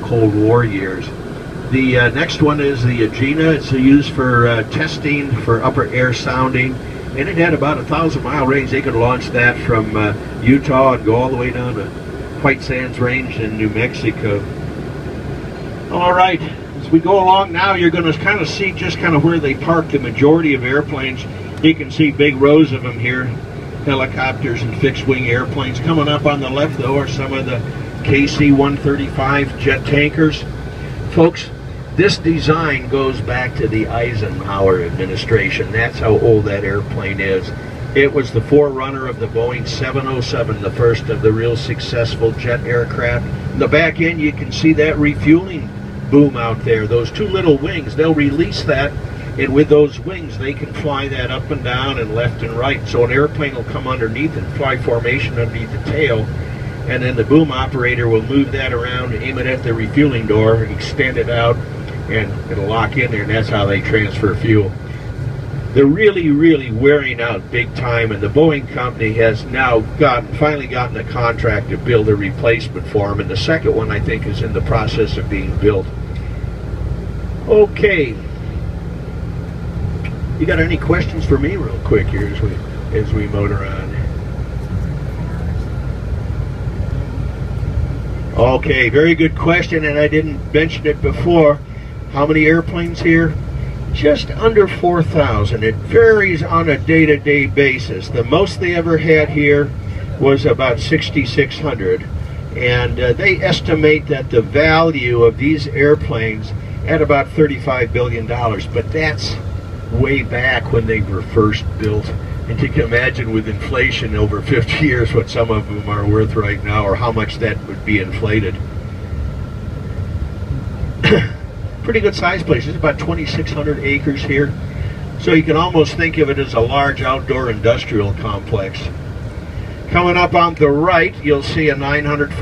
Cold War years. The next one is the Agena. It's used for testing for upper air sounding, and it had about 1,000-mile range. They could launch that from Utah and go all the way down to White Sands Range in New Mexico. All right, as we go along now, you're going to kind of see just kind of where they park the majority of airplanes. You can see big rows of them here, helicopters and fixed-wing airplanes. Coming up on the left, though, are some of the KC-135 jet tankers. Folks, this design goes back to the Eisenhower administration. That's how old that airplane is. It was the forerunner of the Boeing 707, the first of the real successful jet aircraft. In the back end, you can see that refueling boom out there. Those two little wings, they'll release that, and with those wings, they can fly that up and down and left and right. So an airplane will come underneath and fly formation underneath the tail, and then the boom operator will move that around, aim it at the refueling door, extend it out, and it'll lock in there, and that's how they transfer fuel. They're really, really wearing out big time, and the Boeing company has now finally gotten a contract to build a replacement for them, and the second one, I think, is in the process of being built. Okay. You got any questions for me real quick here as we motor on? Okay, very good question, and I didn't mention it before. How many airplanes here? Just under 4,000. It varies on a day-to-day basis. The most they ever had here was about 6,600, and they estimate that the value of these airplanes at about $35 billion, but that's way back when they were first built. And you can imagine with inflation over 50 years what some of them are worth right now, or how much that would be inflated. Pretty good size place. It's about 2,600 acres here. So you can almost think of it as a large outdoor industrial complex. Coming up on the right, you'll see a 900-foot